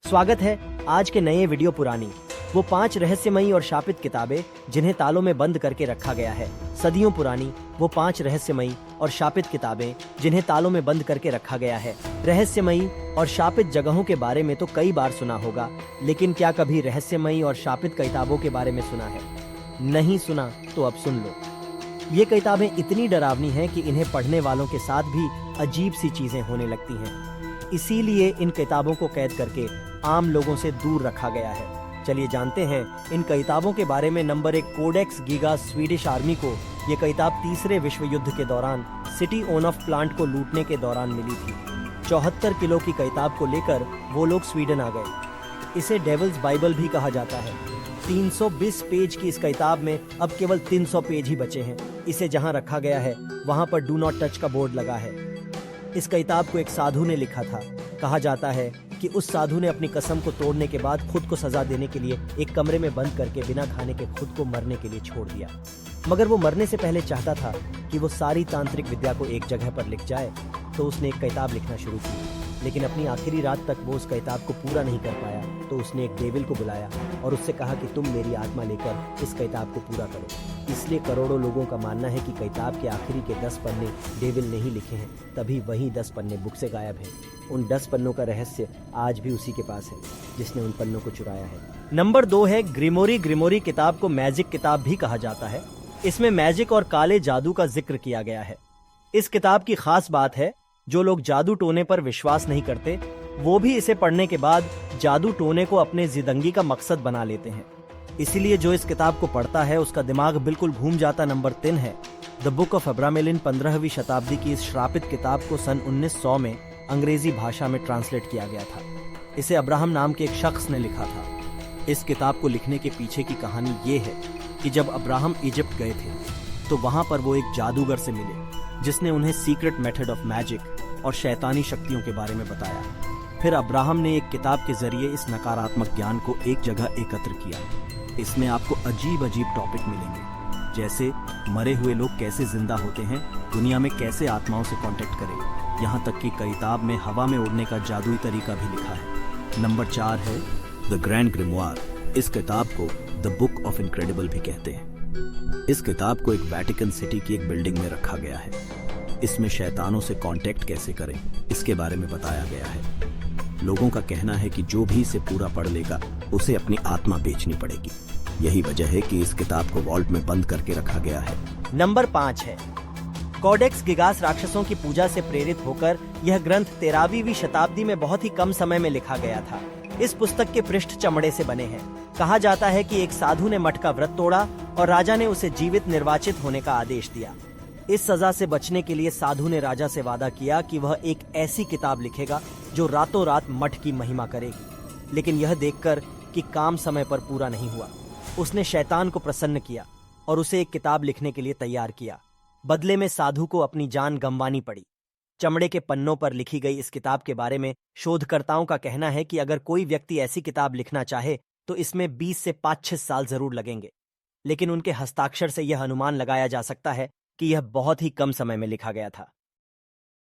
स्वागत है आज के नए वीडियो पुरानी वो 5 रहस्यमयी और शापित किताबें जिन्हें तालों में बंद करके रखा गया है। सदियों पुरानी वो 5 रहस्यमयी और शापित किताबें जिन्हें तालों में बंद करके रखा गया है। रहस्यमयी और शापित जगहों के बारे में तो कई बार सुना होगा, लेकिन क्या कभी रहस्यमयी और शापित किताबों के बारे में सुना है? नहीं सुना तो अब सुन लो। ये किताबें इतनी डरावनी हैं कि इन्हें पढ़ने वालों के साथ भी अजीब सी चीजें होने लगती हैं। इसीलिए इन किताबों को कैद करके आम लोगों से दूर रखा गया है। चलिए जानते हैं इन किताबों के बारे में। नंबर 1, कोडेक्स गीगा। स्वीडिश आर्मी को ये किताब तीसरे विश्व युद्ध के दौरान सिटी ऑन ऑफ प्लांट को लूटने के दौरान मिली थी। 74 किलो की किताब को लेकर वो लोग स्वीडन आ गए। इसे डेविल्स बाइबल भी कहा जाता है। 320 पेज की इस किताब में अब केवल 300 पेज ही बचे हैं। इसे जहां रखा गया है वहां पर डू नॉट टच का बोर्ड लगा है। इस किताब को एक साधु ने लिखा था। कहा जाता है कि उस साधु ने अपनी कसम को तोड़ने के बाद खुद को सजा देने के लिए एक कमरे में बंद करके बिना खाने के खुद को मरने के लिए छोड़ दिया। मगर वो मरने से पहले चाहता था कि वो सारी तांत्रिक विद्या को एक जगह पर लिख जाए, तो उसने एक किताब लिखना शुरू की। लेकिन अपनी आखिरी रात तक वो उस किताब को पूरा नहीं कर पाया, तो उसने एक डेविल को बुलाया और उससे कहा कि तुम मेरी आत्मा लेकर इस किताब को पूरा करो। इसलिए करोड़ों लोगों का मानना है कि किताब के आखिरी के 10 पन्ने डेविल ने ही लिखे हैं, तभी वही 10 पन्ने बुक से गायब हैं। उन 10 पन्नों का रहस्य आज भी उसी के पास है जिसने उन पन्नों को चुराया है। नंबर 2 है ग्रिमोरी। ग्रिमोरी किताब को मैजिक किताब भी कहा जाता है। इसमें मैजिक और काले जादू का जिक्र किया गया है। इस किताब की खास बात है, जो लोग जादू टोने पर विश्वास नहीं करते वो भी इसे पढ़ने के बाद जादू टोने को अपने जिंदगी का मकसद बना लेते हैं। इसीलिए जो इस किताब को पढ़ता है उसका दिमाग बिल्कुल घूम जाता। नंबर 3 है द बुक ऑफ अब्रामेलिन। 15वीं शताब्दी की इस श्रापित किताब को सन 1900 में अंग्रेजी भाषा में ट्रांसलेट किया गया था। इसे अब्राहम नाम के एक शख्स ने लिखा था। इस किताब को लिखने के पीछे की कहानी ये है कि जब अब्राहम इजिप्ट गए थे तो वहां पर वो एक जादूगर से मिले जिसने उन्हें सीक्रेट मेथड ऑफ मैजिक और शैतानी शक्तियों के बारे में बताया। फिर अब्राहम ने एक किताब के जरिए इस नकारात्मक ज्ञान को एक जगह एकत्र किया। इसमें आपको अजीब अजीब टॉपिक मिलेंगे, जैसे मरे हुए लोग कैसे जिंदा होते हैं, दुनिया में कैसे आत्माओं से कांटेक्ट करें, यहाँ तक कि किताब में हवा में उड़ने का जादुई तरीका भी लिखा है। नंबर 4 है द ग्रैंड ग्रिमवार। इस किताब को द बुक ऑफ इनक्रेडिबल भी कहते हैं। इस किताब को एक वेटिकन सिटी की एक बिल्डिंग में रखा गया है। इसमें शैतानों से कांटेक्ट कैसे करें इसके बारे में बताया गया है। लोगों का कहना है कि जो भी इसे पूरा पढ़ लेगा उसे अपनी आत्मा बेचनी पड़ेगी। यही वजह है कि इस किताब को वॉल्ट में बंद करके रखा गया है। नंबर 5 है कोडेक्स गिगास। राक्षसों की पूजा से प्रेरित होकर यह ग्रंथ 13वीं शताब्दी में बहुत ही कम समय में लिखा गया था। इस पुस्तक के पृष्ठ चमड़े से बने हैं। कहा जाता है कि एक साधु ने मठ का व्रत तोड़ा और राजा ने उसे जीवित निर्वाचित होने का आदेश दिया। इस सजा से बचने के लिए साधु ने राजा से वादा किया कि वह एक ऐसी किताब लिखेगा जो रातों रात मठ की महिमा करेगी। लेकिन यह देखकर कि काम समय पर पूरा नहीं हुआ, उसने शैतान को प्रसन्न किया और उसे एक किताब लिखने के लिए तैयार किया। बदले में साधु को अपनी जान गंवानी पड़ी। चमड़े के पन्नों पर लिखी गई इस किताब के बारे में शोधकर्ताओं का कहना है कि अगर कोई व्यक्ति ऐसी किताब लिखना चाहे तो इसमें 20 से 5-6 साल जरूर लगेंगे। लेकिन उनके हस्ताक्षर से यह अनुमान लगाया जा सकता है कि यह बहुत ही कम समय में लिखा गया था।